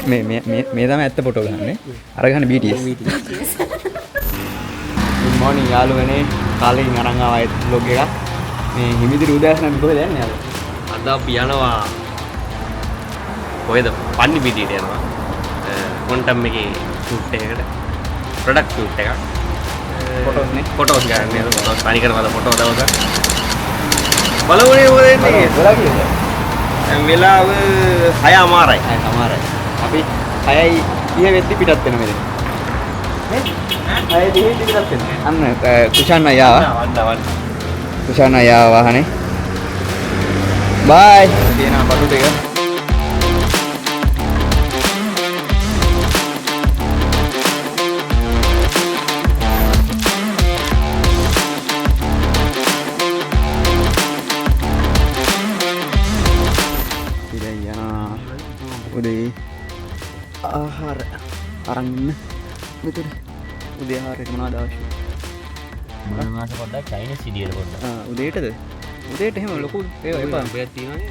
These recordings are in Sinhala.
මේ තමයි ඇත්ත ෆොටෝ ගන්නනේ. අර ගන්න BTS. Good morning යාළුවනේ. කාලෙකින් අරන් ආවා vlog එකක්. මේ හිමිදිරි උදෑසන අපි කොහෙද යන්නේ අද? අද අපි යනවා කොහෙද? පන්නි පිටියට යනවා. කොන්ටම් එකේ ෂූට් එකකට. ප්‍රොඩක්ට් ෂූට් එකක්. ෆොටෝස් නේ. ෆොටෝස් ගන්න නේද? ෆොටෝස් පරිකරවල ෆොටෝ දවසක්. බලමුනේ මොකද එන්නේ? වෙලා කීයද? වෙලාව 6:00මාරයි. 6:00මාරයි. අපි 6:30 වෙද්දි පිටත් වෙන මෙතන. නේ? 6:30 වෙද්දි පිටත් වෙන. අන්න කුෂාන් අයියා ආවා. කුෂාන් අයියා වාහනේ. බයි. තියෙනවා බඩු ටික. උදේ ආහාර අරන් ඉන්න මෙතන උදේ ආහාරයට මොනවද අවශ්‍ය? මොනවාට පොඩ්ඩක් චයිනීස් විදියට පොඩ්ඩක්. උදේටද? උදේට එහෙම ලොකු ඒවා එපා. උඹයක් තියෙනවනේ.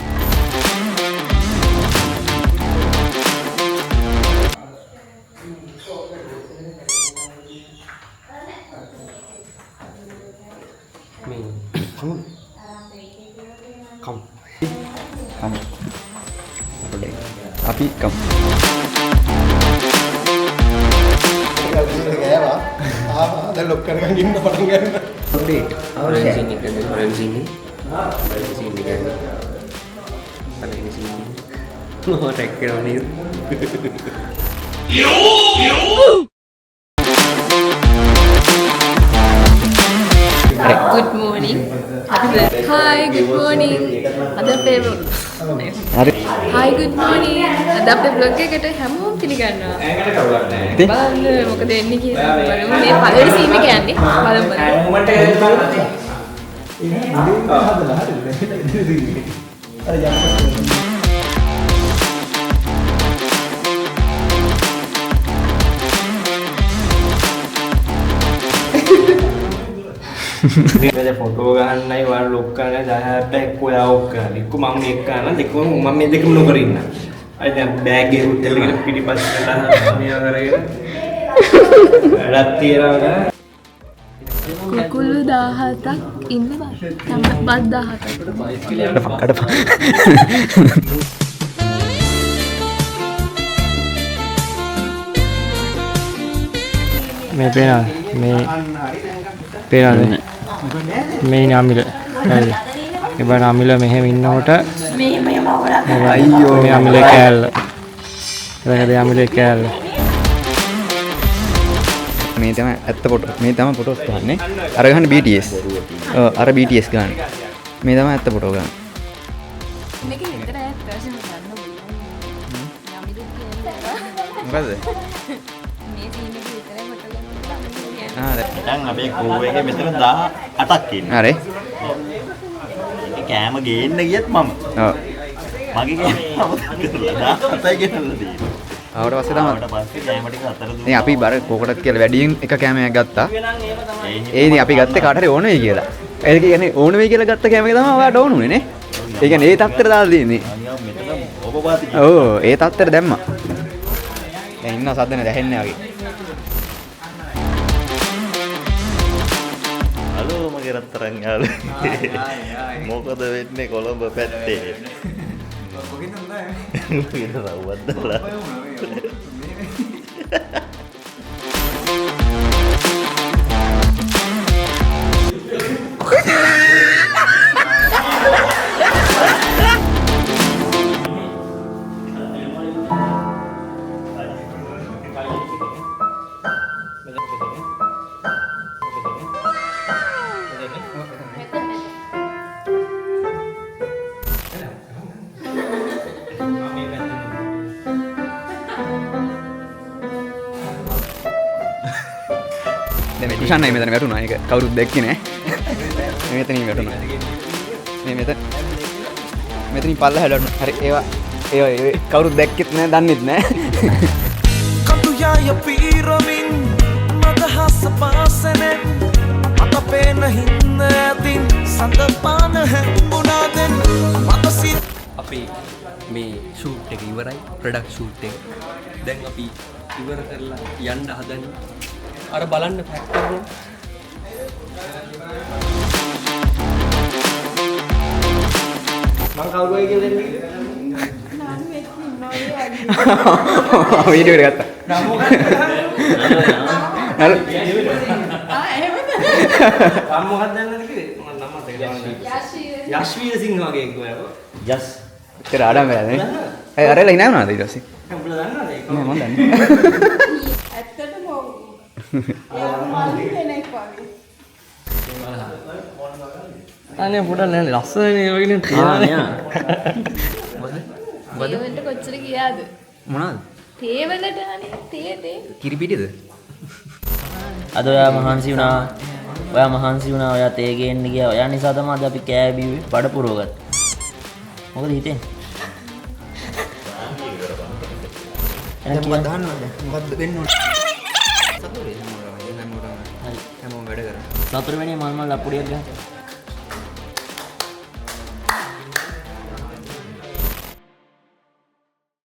Come. Api come. දැන් ලොක් කරගෙන ඉන්න පටන් ගන්න. Update. Racing එක racing එක. racing එක. racing එක. මොකක්ද කරන්නේ? Good morning. Hi, good morning. Ada payroll. Hari. Hi, good morning. Ada අපේ vlog එකට හැමෝම පිළිගන්නවා. ඇඟට කවුලක් නැහැ. බලන්න මොකද එන්නේ කියලා. බලමු මේ පළවෙනි සීන් එක යන්නේ. බලමු. මොමන්ට් එක හදලා. අර යන්න. මේක ෆොටෝ ගන්නයි වල ලොක් කරන 10 පැක් ඔයා ඔක් කරලා එක්ක මම මේක කරනවා දෙකම මම මේ දෙකම නොකර ඉන්න. අය දැන් බෑග් එක උත්තලගෙන පිටිපස්සට මෙයා කරගෙන වැඩක් තියනවා. කුකුළු 17ක් ඉන්න බා. තමයි බත් 17ක්. කඩපා. මේ පේනවා මේ පේනවාද මේ නාමිල හරිද ඒ බා නාමිල මෙහෙම ඉන්නකොට අයියෝ මේ නාමිල කෑල්ල එතනද නාමිල කෑල්ල මේ තමයි ඇත්ත ෆොටෝ මේ තමයි ෆොටෝස් ගන්නනේ අර ගන්න BTS අර BTS ගන්න මේ තමයි ඇත්ත ෆොටෝ ගන්න මේක නිතර ඇත්ත වශයෙන්ම ගන්න ඕනේ. මොකද මේ සීන් එක විතරයි ෆොටෝ ගන්න. දැන් අපේ කෝ එකේ මෙතන 18ක් ඉන්නවා. හරි ඒ කෑම ගේන්න ගියත් මම. ඔව් මගේ කෑම අමතක කරලා 17යි ගෙනල්ලා තියෙනවා. ආවට පස්සේ තමයි ඊට පස්සේ කෑම ටික අතර දුන්නා. නේ අපි බර කොකටත් කියලා වැඩියෙන් එක කැමයක් ගත්තා. ඒනේ අපි ගත්තේ කාට හරි ඕන වෙයි කියලා. ඒ කියන්නේ ඕන වෙයි කියලා ගත්ත කැමක තමයි ඔයාලට ඕන උනේ නේ. ඒ කියන්නේ ඒ තත්ත්වෙට දාලා තියෙන්නේ. මෙතන ඔබපාති. ඔව් ඒ තත්ත්වෙට දැම්මා. දැන් ඉන්න සද්දනේ දැහෙන්නේ වගේ. හලෝ මගේ රත්තරන් යාළුවෝ. මොකද වෙන්නේ කොළඹ පැත්තේ? කොකින්ද නැහැ. කොකින්ද රවද්දලා. දැන් කුෂාන් අය මෙතන වැටුණා. ඒක කවුරුත් දැක්කේ නෑ. මේ මෙතනින් වැටුණා. මේ මෙතනින් පල්ලෙහාට වැටුණා. හරි ඒවා කවුරුත් දැක්කෙත් නෑ, දන්නෙත් නෑ. කටු යාය පීරමින් මදහස පාසනෙන් අප පේන හින්න ඇතින් හඳ පාන හැම්බුණාදෙන් මතසි අපේ මේ ෂූට් එක ඉවරයි ප්‍රොඩක්ට් ෂූට් එක දැන් අපි ඉවර කරලා යන්න හදන්නේ අර බලන්න ෆැක්ටර් රූම් මම කවුරුයි කියලා දෙන්නේ වීඩියෝ එක ගත්තා නම මොකක්ද නල මම මොකක්ද දන්නද කිව්වේ මම නම මතක යශ්වීර සිංහ වගේ එක්ක ඔයාලෝ ජස් ඒක ආඩම් වෙලා නේ ඒ අරලා ඉනා වුණාද ඊට පස්සේ උඹලා දන්නවද ඒක නෑ මම දන්නේ ඇත්තටම ඔව්. එයා මල්ලි කෙනෙක් වගේ. අනේ පොඩක් නෑ ලස්සනනේ ඔය කියන තේවලට කොච්චර ගියාද? මොනවද තේවලට අනේ තේ කිරිපිටිද අද ඔයා මහන්සි වුණා. ඔයා මහන්සි වුණා. ඔයා තේ ගේන්න ගියා. ඔයා නිසා තමයි අද අපි කෑ බිව්වේ බඩ පුරවගත්තා. මොකද හිතෙන්නේ? දැන් මොකක්ද දාන්නවද මොකක්ද වෙන්න ඕන සතුරේ හැමෝම වැඩ කරා සතුරු වෙන්නේ මල් මල් ලප්පුඩියක් ගන්න.